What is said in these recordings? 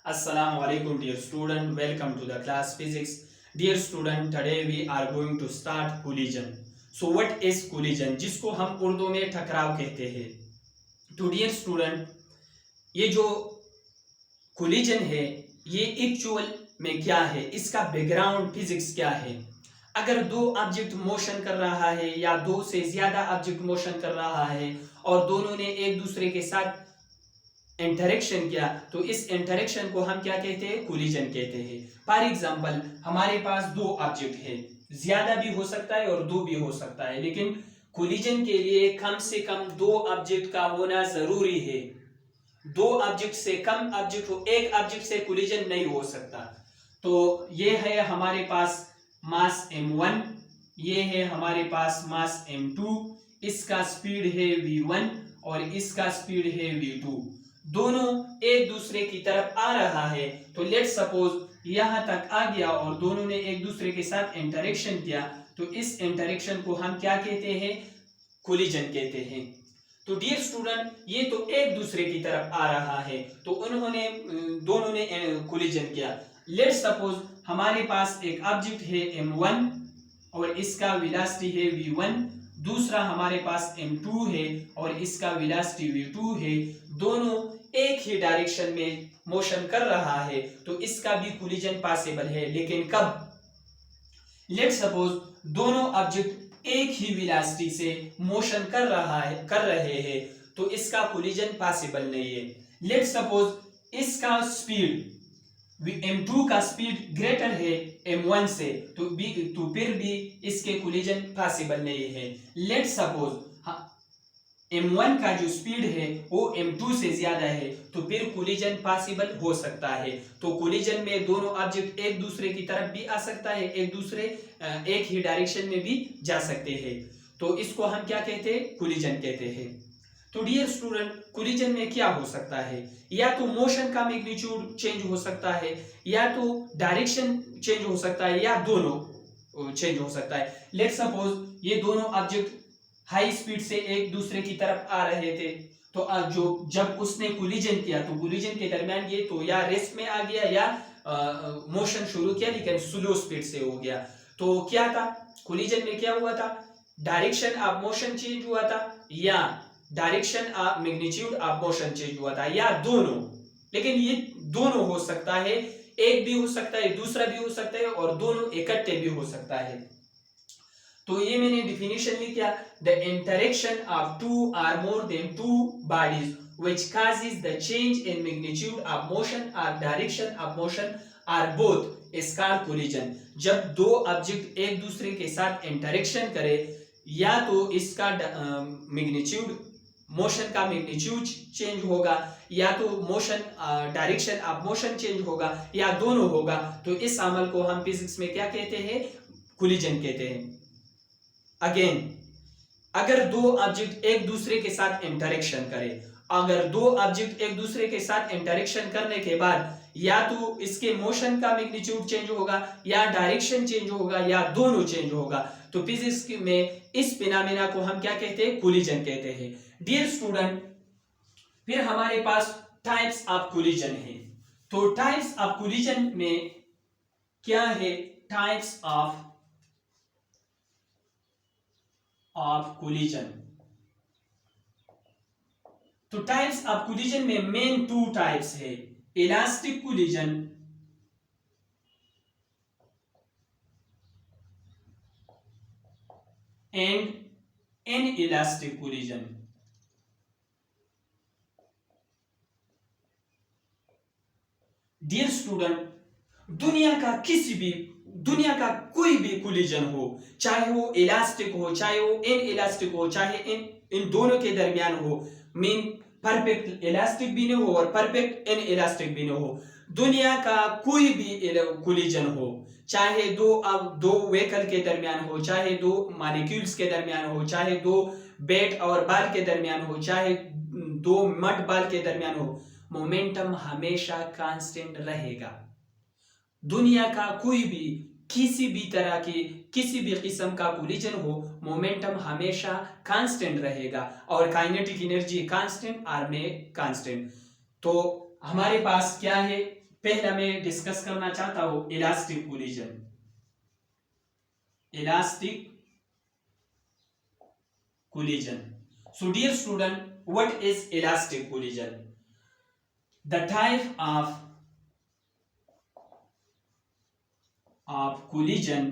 Assalamu alaikum dear student, welcome to the class physics. Dear student, today we are going to start collision. So what is collision? जिसको हम उर्दू में टकराव कहते हैं. तो dear student, ये जो collision है ये एक्चुअल में क्या है, इसका बैकग्राउंड फिजिक्स क्या है. अगर दो ऑब्जेक्ट मोशन कर रहा है या दो से ज्यादा ऑब्जेक्ट मोशन कर रहा है और दोनों ने एक दूसरे के साथ इंटरेक्शन किया तो इस इंटरेक्शन को हम क्या कहते हैं, कोलिजन कहते हैं. फॉर एग्जांपल हमारे पास दो ऑब्जेक्ट है, ज्यादा भी हो सकता है और दो भी हो सकता है, लेकिन कोलिजन के लिए कम से कम दो ऑब्जेक्ट का होना जरूरी है. दो ऑब्जेक्ट से कम ऑब्जेक्ट हो, एक ऑब्जेक्ट से कोलिजन नहीं हो सकता. तो ये है हमारे पास मास m1, ये है हमारे पास मास m2, इसका स्पीड है v1 और इसका स्पीड है v2. दोनों एक दूसरे की तरफ आ रहा है. तो लेट सपोज यहां तक आ गया और दोनों ने एक दूसरे के साथ इंटरेक्शन किया, तो इस इंटरेक्शन को हम क्या कहते हैं, कोलिजन कहते हैं. तो डियर स्टूडेंट, ये तो एक दूसरे की तरफ आ रहा है तो दोनों ने कोलिजन किया. लेट सपोज हमारे पास एक ऑब्जेक्ट है m1 और इसका वेलोसिटी है v1, दूसरा हमारे पास m2 है और इसका वेलोसिटी v2 है. दोनों एक ही डायरेक्शन में मोशन कर रहा है तो इसका भी कोलिजन पॉसिबल है. लेकिन कब? लेट सपोज दोनों ऑब्जेक्ट एक ही वेलोसिटी से मोशन कर रहे हैं तो इसका कोलिजन पॉसिबल नहीं है. लेट सपोज इसका स्पीड m2 का स्पीड ग्रेटर है m1 से तो फिर भी इसके कोलिजन पॉसिबल नहीं है. लेट सपोज m1 का जो स्पीड है वो m2 से ज्यादा है तो फिर कोलिजन पॉसिबल हो सकता है. तो कोलिजन में दोनों ऑब्जेक्ट एक दूसरे की तरफ भी आ सकता है, एक ही डायरेक्शन में भी जा सकते हैं. तो इसको हम क्या कहते हैं, कोलिजन कहते हैं. तो डियर स्टूडेंट, कोलिजन में क्या हो सकता है, या तो मोशन का मैग्नीट्यूड चेंज हो सकता है, या तो डायरेक्शन चेंज हो सकता है, या दोनों चेंज हो सकता है. लेट सपोज ये दोनों ऑब्जेक्ट हाई स्पीड से एक दूसरे की तरफ आ रहे थे तो जब उसने कोलिजन किया तो कोलिजन के दरमियान ये तो या रेस्ट में आ गया या मोशन शुरू किया, लेकिन स्लो स्पीड से हो गया. तो क्या था, कोलिजन में क्या हुआ था, डायरेक्शन ऑफ मोशन चेंज हुआ था या direction of magnitude of motion change हुआ था, या दोनों. लेकिन ये दोनों हो सकता है, एक भी हो सकता है, दूसरा भी हो सकता है और दोनों इकट्ठे भी हो सकता है. तो ये मैंने डिफिनेशन लिख दिया, the interaction of two or more than two bodies which causes the change in magnitude of motion or direction of motion or both is called collision. जब दो ऑब्जेक्ट एक दूसरे के साथ इंटरेक्शन करे, या तो इसका मैग्नीट्यूड मोशन का मैग्नीट्यूड चेंज होगा, या तो motion direction of motion change होगा, या दोनों होगा, तो इस अमल को हम फिजिक्स में क्या कहते हैं, कोलिजन कहते हैं. अगेन, अगर दो ऑब्जेक्ट एक दूसरे के साथ इंटरेक्शन करे, अगर दो ऑब्जेक्ट एक दूसरे के साथ इंटरेक्शन करने के बाद या तो इसके मोशन का मैग्नीट्यूड चेंज होगा, या डायरेक्शन चेंज होगा, या दोनों चेंज होगा, तो फिजिक्स में इस फिनोमेना को हम क्या कहते हैं, कोलिजन कहते हैं. डियर स्टूडेंट, फिर हमारे पास टाइप्स ऑफ कोलिजन है. तो टाइप्स ऑफ कोलिजन में क्या है, टाइप्स ऑफ कोलिजन. तो टाइप्स ऑफ कोलिजन में मेन टू टाइप्स है, elastic collision and inelastic collision. Dear student, दुनिया का कोई भी कोलिजन हो, चाहे वो इलास्टिक हो, चाहे वो इनइलास्टिक हो, चाहे इन दोनों के दरमियान हो, मीन परफेक्ट इलास्टिक भी न हो और परफेक्ट इनइलास्टिक भी न हो, दुनिया का कोई भी कोलिजन हो, चाहे दो व्हीकल के दरमियान हो, चाहे दो मॉलिक्यूल्स के दरमियान हो, चाहे दो बैट और बॉल के दरमियान हो, चाहे दो मड बॉल के दरमियान हो, मोमेंटम हमेशा कांस्टेंट रहेगा. दुनिया का कोई भी किसी भी तरह की किसी भी किस्म का कोलिजन हो, मोमेंटम हमेशा कांस्टेंट रहेगा और काइनेटिक एनर्जी कांस्टेंट और में कांस्टेंट. तो हमारे पास क्या है, पहला मैं डिस्कस करना चाहता हूं elastic collision. Elastic collision. So dear student, what is elastic collision? The type of collision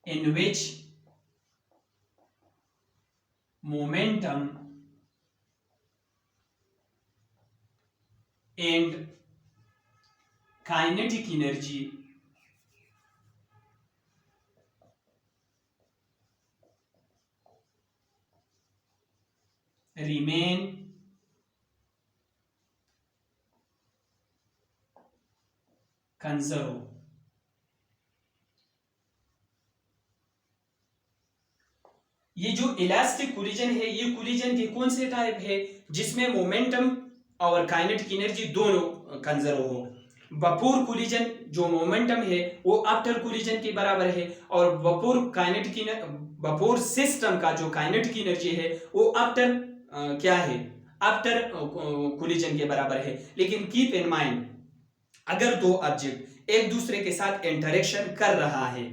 in which momentum and kinetic energy remain conserve। ये जो इलास्टिक कोलिजन है, ये कोलिजन के कौन से टाइप है जिसमें मोमेंटम और काइनेटिक एनर्जी दोनों कंजर्व हो। वपोर कोलिजन जो मोमेंटम है वो आफ्टर कोलिजन के बराबर है, और वपोर सिस्टम का जो काइनेटिक एनर्जी है वो आफ्टर क्या है, आफ्टर कोलिजन के बराबर है। लेकिन कीप इन माइंड, अगर दो ऑब्जेक्ट एक दूसरे के साथ इंटरेक्शन कर रहा है,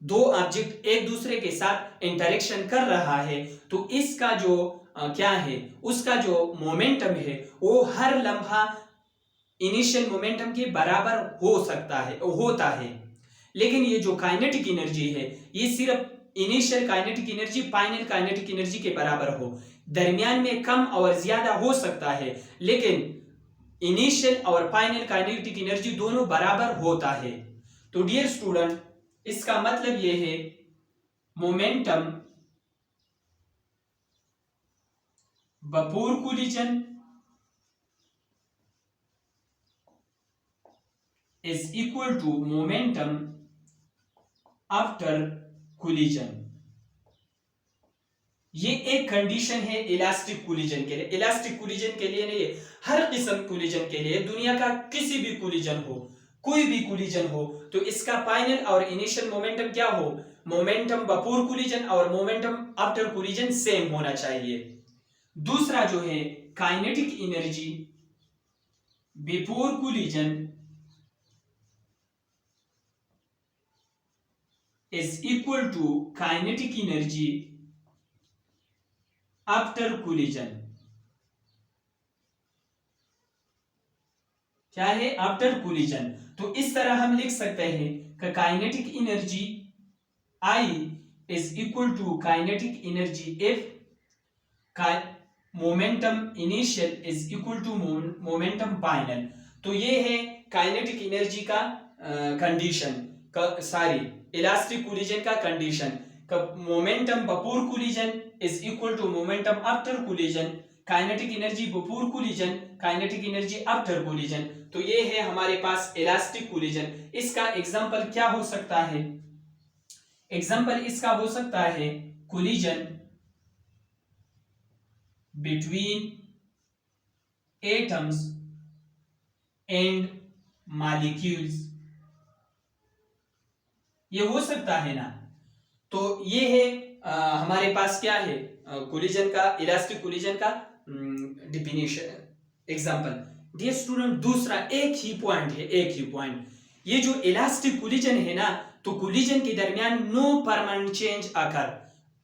दो ऑब्जेक्ट एक दूसरे के साथ इंटरेक्शन कर रहा है, तो इसका जो क्या है, उसका जो मोमेंटम है वो हर लम्हा इनिशियल मोमेंटम के बराबर हो सकता है, होता है। लेकिन ये जो काइनेटिक एनर्जी है ये सिर्फ initial kinetic energy final kinetic energy के बराबर हो, दरमियान में कम और ज्यादा हो सकता है, लेकिन इनिशियल और फाइनल काइनेटिक एनर्जी दोनों बराबर होता है। तो डियर स्टूडेंट, इसका मतलब यह है momentum before collision is equal to momentum after collision। ये एक कंडीशन है इलास्टिक कोलिजन के लिए। इलास्टिक कोलिजन के लिए नहीं, हर किस्म कोलिजन के लिए, दुनिया का किसी भी कोलिजन हो, कोई भी कोलिजन हो, तो इसका फाइनल और इनिशियल मोमेंटम क्या हो, मोमेंटम बिफोर कोलिजन और मोमेंटम आफ्टर कोलिजन सेम होना चाहिए। दूसरा जो है kinetic energy before collision is equal to kinetic energy after collision. क्या है, आफ्टर कोलिजन। तो इस तरह हम लिख सकते हैं कि kinetic energy I is equal to kinetic energy F, momentum initial is equal to momentum final. तो ये है काइनेटिक एनर्जी का कंडीशन, सॉरी इलास्टिक कोलिजन का condition. Momentum before collision is equal to momentum after collision, kinetic energy before collision, kinetic energy after collision. तो ये है हमारे पास इलास्टिक कोलिजन। इसका एग्जांपल क्या हो सकता है, एग्जांपल इसका हो सकता है collision between atoms and molecules, ये हो सकता है ना। तो ये है हमारे पास क्या है कोलिजन का, इलास्टिक कोलिजन का डिफिनेशन, एग्जांपल। डियर स्टूडेंट, दूसरा एक ही पॉइंट है, एक ही पॉइंट, ये जो इलास्टिक कोलिजन है ना, तो कोलिजन के दरमियान नो परमानेंट चेंज आकर,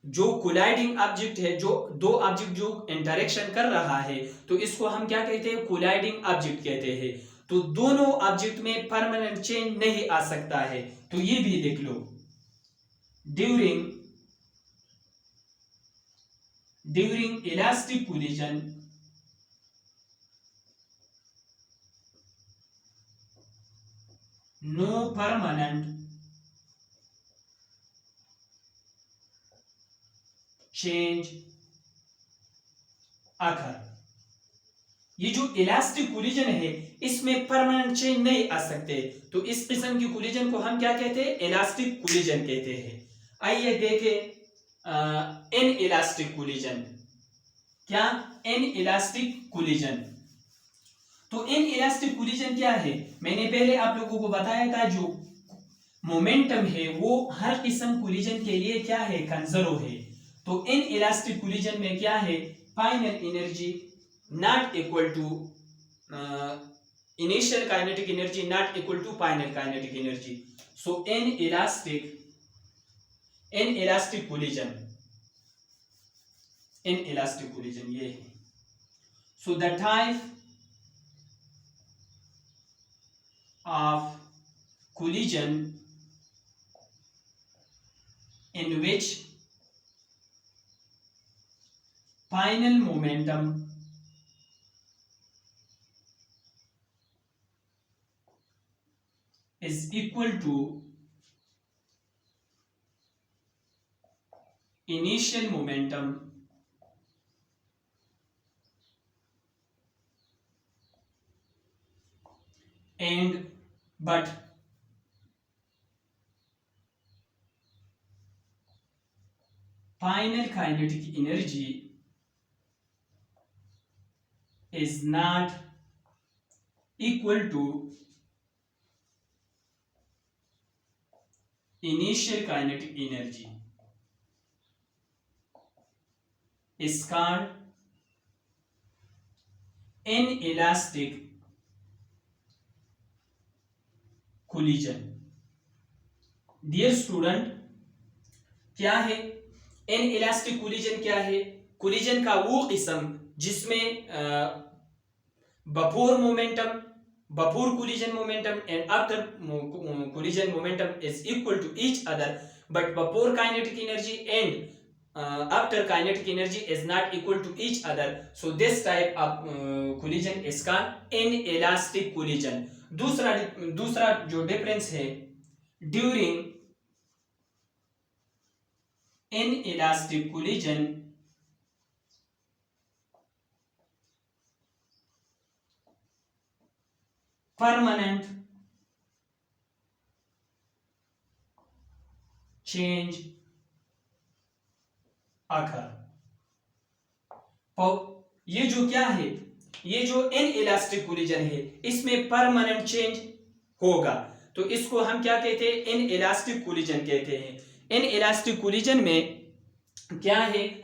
जो कोलाइडिंग ऑब्जेक्ट है, जो दो ऑब्जेक्ट जो इंटरेक्शन कर रहा है, तो इसको हम क्या कहते हैं, कोलाइडिंग ऑब्जेक्ट कहते हैं। तो दोनों ऑब्जेक्ट में परमानेंट चेंज नहीं आ सकता है। तो ये भी देख लो, during elastic collision no permanent change आकर। ये जो इलास्टिक कोलिजन है इसमें परमानेंट चेंज नहीं आ सकते, तो इस किस्म की कोलिजन को हम क्या कहते हैं, इलास्टिक कोलिजन कहते हैं। आइए देखें इन इलास्टिक कोलिजन, क्या इन इलास्टिक कोलिजन। तो इन इलास्टिक कोलिजन क्या है, मैंने पहले आप लोगों को बताया था, जो मोमेंटम है वो हर किस्म कोलिजन के लिए क्या है, कंजर्व है। तो इन इलास्टिक कोलिजन में क्या है, final energy not equal to initial kinetic energy not equal to final kinetic energy. So in elastic collision ये है. So the type of collision in which final momentum is equal to initial momentum and but final kinetic energy is not equal to initial kinetic energy is called inelastic collision. Dear student, क्या है inelastic collision? क्या है? Collision का वो किस्म जिसमें before collision momentum and after collision momentum is equal to each other, but before kinetic energy and after kinetic energy is not equal to each other. So this type of collision is called inelastic collision. दूसरा जो difference है during inelastic collision, permanent change occur. और ये जो क्या है, ये जो इनइलास्टिक कोलिजन है इसमें परमानेंट चेंज होगा, तो इसको हम क्या कहते हैं? इनइलास्टिक कोलिजन कहते हैं. इनइलास्टिक कोलिजन में क्या है?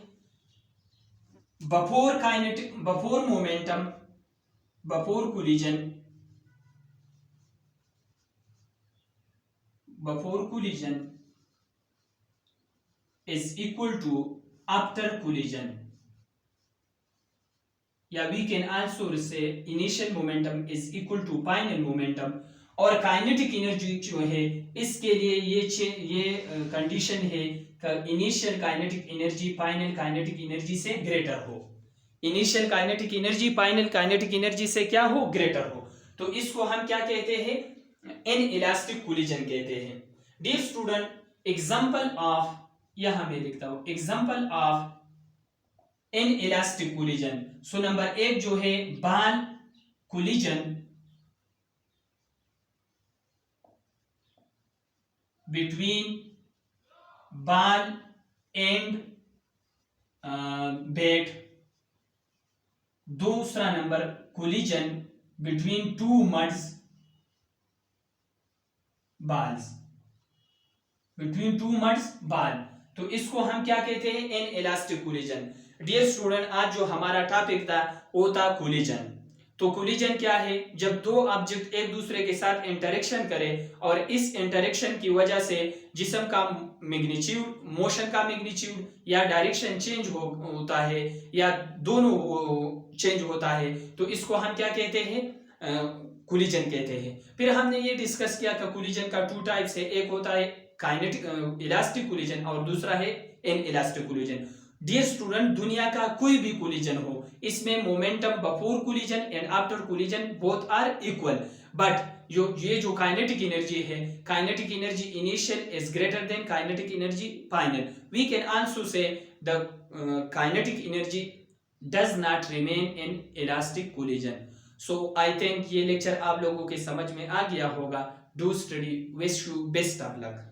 बफोर momentum, बफोर collision is equal to after collision, या we can also say initial momentum is equal to final momentum. और काइनेटिक एनर्जी जो है इसके लिए ये कंडीशन है कि initial kinetic energy final kinetic energy से ग्रेटर हो. Initial kinetic energy final kinetic energy से क्या हो? ग्रेटर हो. तो इसको हम क्या कहते हैं? इनइलास्टिक कोलिजन कहते हैं. डियर स्टूडेंट, एग्जांपल ऑफ, यहां मैं लिखता हूं example of inelastic collision. So number 1 जो है ball collision between ball and bat. दूसरा number collision between two muds balls, between two muds ball. तो इसको हम क्या कहते हैं? Inelastic collision. डियर स्टूडेंट, आज जो हमारा टॉपिक था वो था कोलिजन. तो कोलिजन क्या है? जब दो ऑब्जेक्ट एक दूसरे के साथ इंटरेक्शन करें और इस इंटरेक्शन की वजह से जिस्म का मैग्नीट्यूड, मोशन का मैग्नीट्यूड या डायरेक्शन चेंज होता है या दोनों चेंज होता है, तो इसको हम क्या कहते हैं? कोलिजन कहते हैं. फिर हमने ये डिस्कस किया कि कोलिजन का 2 टाइप्स है. एक होता है काइनेटिक इलास्टिक कोलिजन और दूसरा है इनइलास्टिक कोलिजन. डियर स्टूडेंट, दुनिया का कोई भी कोलिजन हो, इसमें momentum before collision and after collision both are equal, but ये जो काइनेटिक एनर्जी है, kinetic energy initial is greater than kinetic energy final. We can also say the kinetic energy does not remain in elastic collision. So I think ये lecture आप लोगों के समझ में आ गया होगा. Do study. Wish you best of luck.